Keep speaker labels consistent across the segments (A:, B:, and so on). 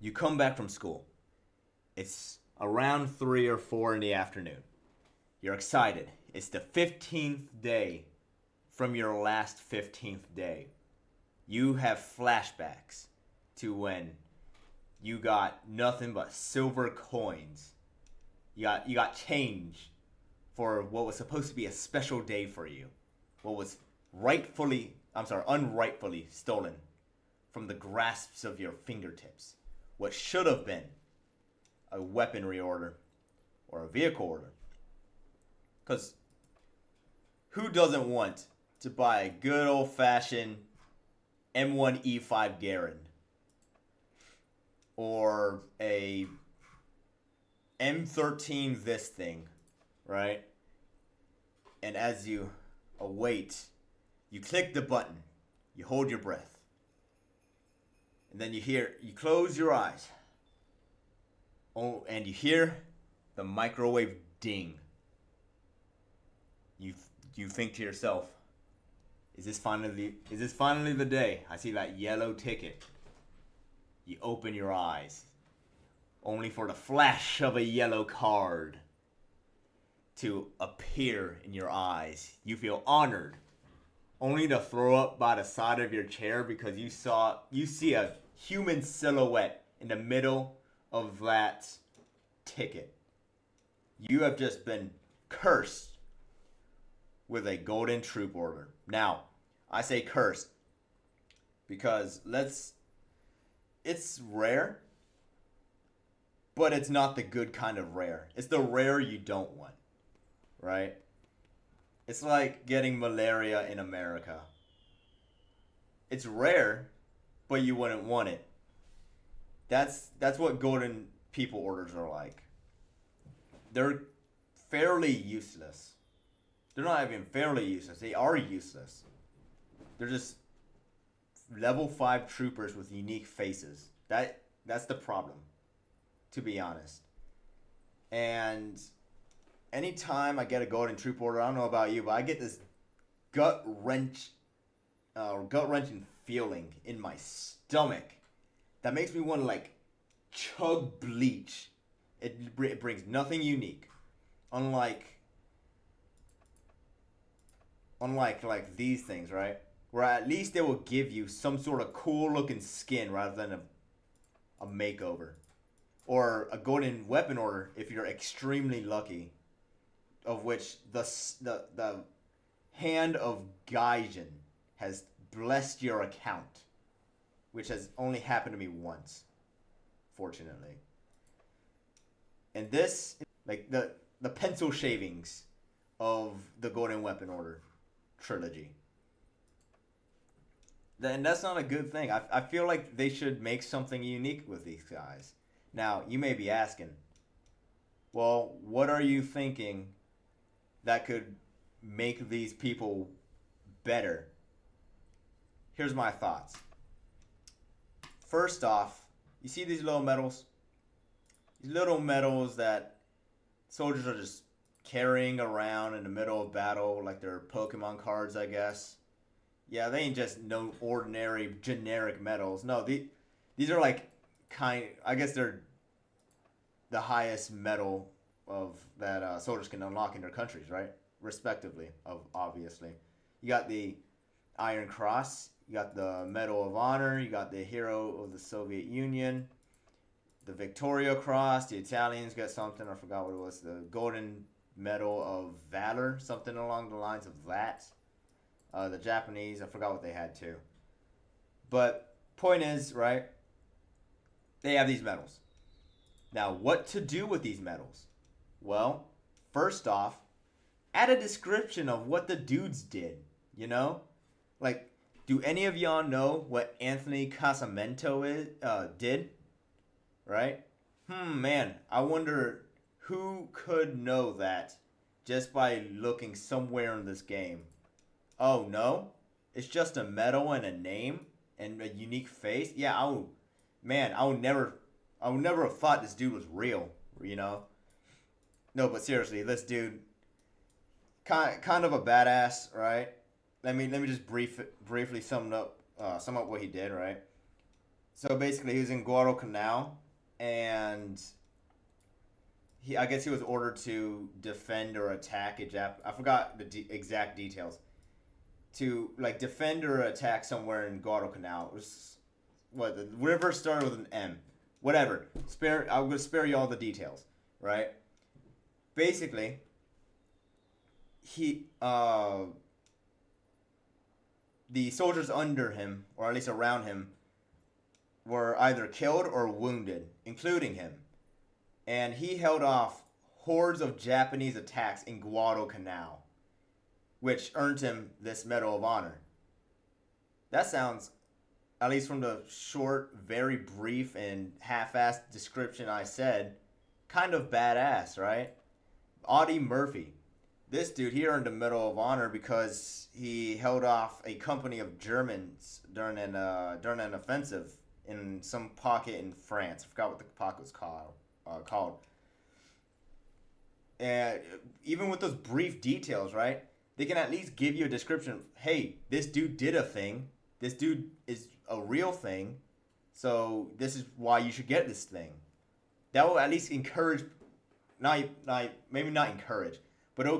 A: You come back from school. It's around 3 or 4 in the afternoon. You're excited. It's the 15th day from your last 15th day. You have flashbacks to when you got nothing but silver coins. You got change for what was supposed to be a special day for you. What was unrightfully stolen from the grasps of your fingertips. What should have been a weaponry order or a vehicle order. Because who doesn't want to buy a good old fashioned M1E5 Garand or a M13 this thing, right? And as you await, you click the button, you hold your breath, and then you close your eyes. Oh, and you hear the microwave ding. You think to yourself, is this finally the day? I see that yellow ticket. You open your eyes, only for the flash of a yellow card to appear in your eyes. You feel honored, only to throw up by the side of your chair because you see a human silhouette in the middle of that ticket. You have just been cursed with a golden troop order. Now, I say cursed because it's rare, but it's not the good kind of rare. It's the rare you don't want, right? It's like getting malaria in America. It's rare, but you wouldn't want it. That's what golden people orders are like. They're fairly useless. They're not even fairly useless. They are useless. They're just level 5 troopers with unique faces. That's the problem, to be honest. And anytime I get a golden troop order, I don't know about you, but I get this gut wrenching feeling in my stomach that makes me want to like chug bleach. It brings nothing unique, unlike like these things, right? Where at least they will give you some sort of cool looking skin rather than a makeover, or a golden weapon order if you're extremely lucky, of which the hand of Gaijin has blessed your account, which has only happened to me once, fortunately. And this, like the pencil shavings of the Golden Weapon Order trilogy. And that's not a good thing. I feel like they should make something unique with these guys. Now, you may be asking, well, what are you thinking that could make these people better? Here's my thoughts. First off, you see these little medals? These little medals that soldiers are just carrying around in the middle of battle like they're Pokemon cards, I guess. Yeah, they ain't just no ordinary generic medals. No, these are like I guess they're the highest medal of that soldiers can unlock in their countries, right? Respectively, obviously. You got the Iron Cross, you got the Medal of Honor, you got the Hero of the Soviet Union, the Victoria Cross. The Italians got something, I forgot what it was. The Golden Medal of Valor, something along the lines of that. The Japanese, I forgot what they had too. But point is, right? They have these medals. Now, what to do with these medals? Well, first off, add a description of what the dudes did. You know, like, do any of y'all know what Anthony Casamento did? Right? Man, I wonder who could know that just by looking somewhere in this game. Oh no, it's just a medal and a name and a unique face. Yeah, I would never have thought this dude was real. You know? No, but seriously, this dude, kind of a badass, right? Let me just briefly sum up what he did, right? So basically, he was in Guadalcanal, and I guess he was ordered to defend or attack a Jap. I forgot the exact details. To like defend or attack somewhere in Guadalcanal. It was what the river started with an M. Whatever. Spare. I'm gonna spare you all the details. Right. Basically, he the soldiers under him, or at least around him, were either killed or wounded, including him, and he held off hordes of Japanese attacks in Guadalcanal, which earned him this Medal of Honor. That sounds, at least from the short, very brief, and half-assed description I said, kind of badass, right? Audie Murphy. This dude, he earned a Medal of Honor because he held off a company of Germans during an offensive in some pocket in France. I forgot what the pocket was called. And even with those brief details, right? They can at least give you a description of, hey, this dude did a thing. This dude is a real thing. So this is why you should get this thing. That will at least encourage, not maybe not encourage, but it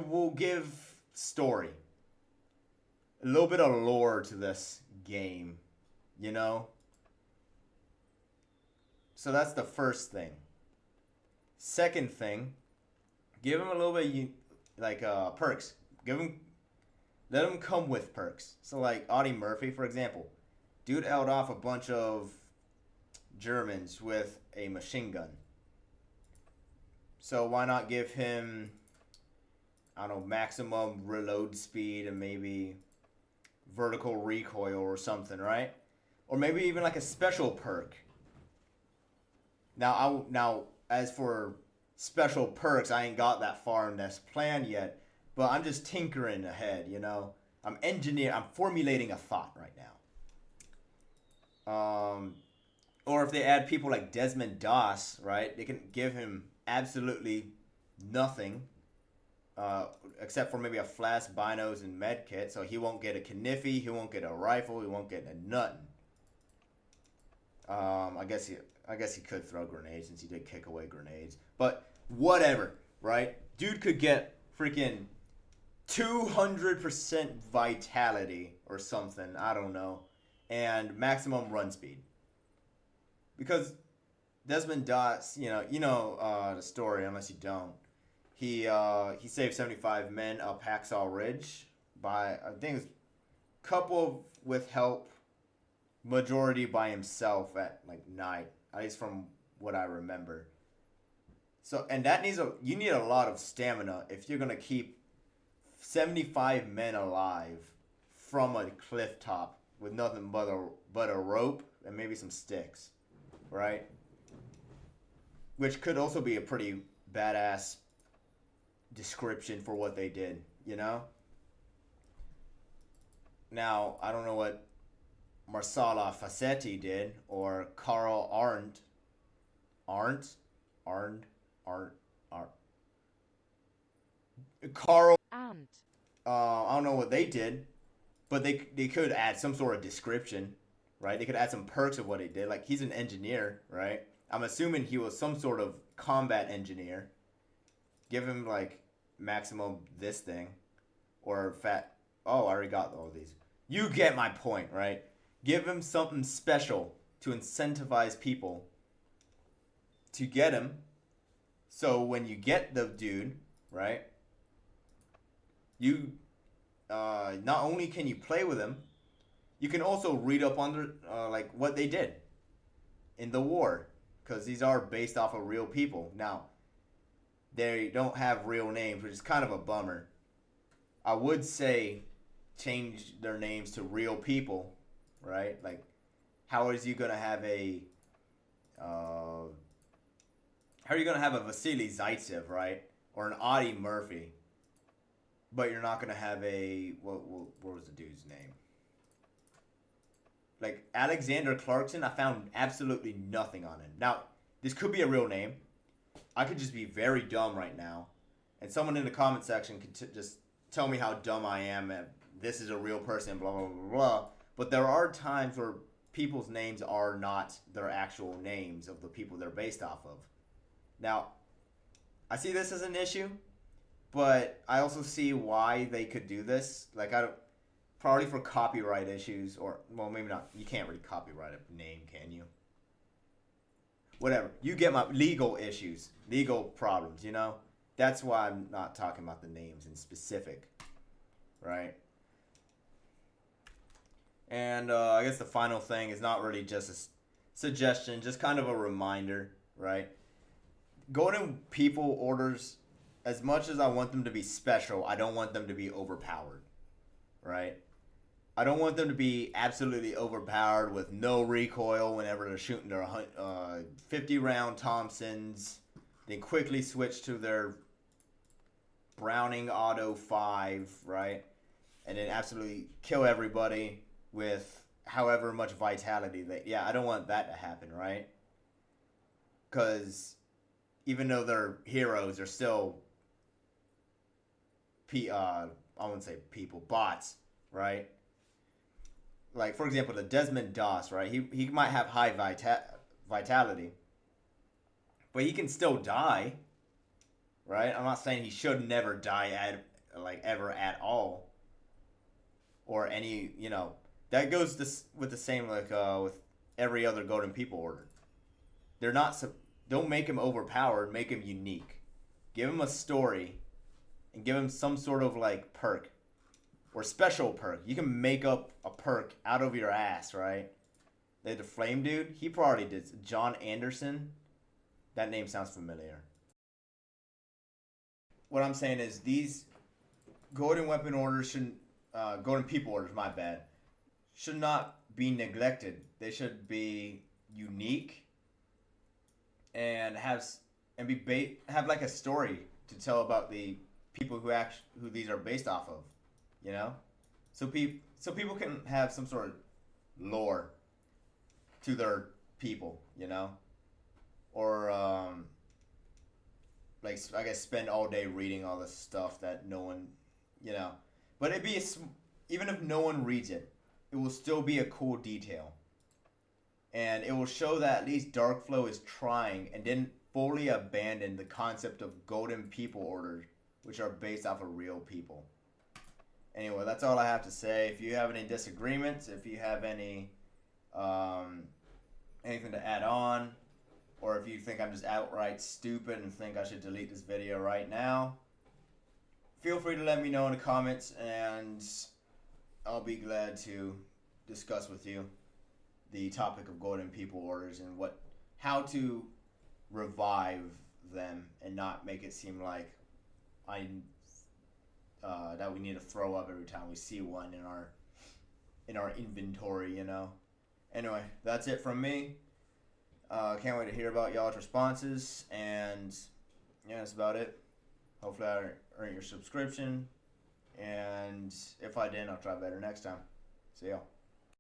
A: will give story, a little bit of lore to this game, you know. So that's the first thing. Second thing, give him a little bit like perks. Let him come with perks. So like Audie Murphy, for example, dude held off a bunch of Germans with a machine gun. So why not give him, I don't know, maximum reload speed and maybe vertical recoil or something, right? Or maybe even like a special perk. Now as for special perks, I ain't got that far in this plan yet, but I'm just tinkering ahead, you know. I'm formulating a thought right now. Or if they add people like Desmond Doss, right? They can give him absolutely nothing, except for maybe a flask, binos, and med kit. So he won't get a Kniffy, he won't get a rifle, he won't get a nothing. I guess he could throw grenades since he did kick away grenades. But whatever, right? Dude could get freaking 200% vitality or something. I don't know, and maximum run speed. Because Desmond Doss, the story. Unless you don't, he saved 75 men up Hacksaw Ridge by, I think it was a couple with help, majority by himself at like night. At least from what I remember. So and you need a lot of stamina if you're gonna keep 75 men alive from a cliff top with nothing but a rope and maybe some sticks, right? Which could also be a pretty badass description for what they did, you know? Now, I don't know what Marsala Facetti did or Carl Arndt. Arndt? Arndt? Arndt? Arndt? Carl.
B: Ant.
A: I don't know what they did, but they could add some sort of description, right? They could add some perks of what he did. Like, he's an engineer, right? I'm assuming he was some sort of combat engineer. Give him, like, maximum this thing. Or fat. Oh, I already got all these. You get my point, right? Give him something special to incentivize people to get him. So when you get the dude, right? You not only can you play with him, you can also read up on like what they did in the war, because these are based off of real people. Now, they don't have real names, which is kind of a bummer. I would say change their names to real people, right? Like, how is you gonna have how are you gonna have a Vasily Zaitsev, right, or an Audie Murphy, but you're not gonna have what was the dude's name? Like Alexander Clarkson, I found absolutely nothing on him. Now, this could be a real name. I could just be very dumb right now, and someone in the comment section could just tell me how dumb I am and this is a real person, blah, blah, blah, blah. But there are times where people's names are not their actual names of the people they're based off of. Now, I see this as an issue, but I also see why they could do this. Like, I don't, probably for copyright issues, or, well, maybe not. You can't really copyright a name, can you? Whatever. You get my legal issues, legal problems, you know? That's why I'm not talking about the names in specific, right? And I guess the final thing is not really just a suggestion, just kind of a reminder, right? Golden People orders, as much as I want them to be special, I don't want them to be overpowered, right? I don't want them to be absolutely overpowered with no recoil whenever they're shooting their 50-round Thompsons, then quickly switch to their Browning Auto 5, right? And then absolutely kill everybody with however much vitality they... Yeah, I don't want that to happen, right? Because even though they're heroes, they're still... I wouldn't say people, bots, right? Like, for example, the Desmond Doss, right? He might have high vitality, but he can still die, right? I'm not saying he should never die ever at all, or any, you know, that goes with the same with every other Golden People order. They're not don't make him overpowered, make him unique. Give him a story, and give him some sort of like perk or special perk. You can make up a perk out of your ass, right? The Flame Dude, he probably did. John Anderson, that name sounds familiar. What I'm saying is these Golden Weapon orders shouldn't, Golden People orders, my bad, should not be neglected. They should be unique and have like a story to tell about the people who these are based off of, you know, so people can have some sort of lore to their people, you know, or like I guess spend all day reading all this stuff that no one, you know, but even if no one reads it, it will still be a cool detail, and it will show that at least Darkflow is trying and didn't fully abandon the concept of Golden People orders, which are based off of real people. Anyway, that's all I have to say. If you have any disagreements, if you have any anything to add on, or if you think I'm just outright stupid and think I should delete this video right now, feel free to let me know in the comments, and I'll be glad to discuss with you the topic of Golden People orders and how to revive them and not make it seem like that we need to throw up every time we see one in our inventory, you know. Anyway, that's it from me. Can't wait to hear about y'all's responses, and yeah, that's about it. Hopefully I earned your subscription, and if I didn't, I'll try better next time. See y'all.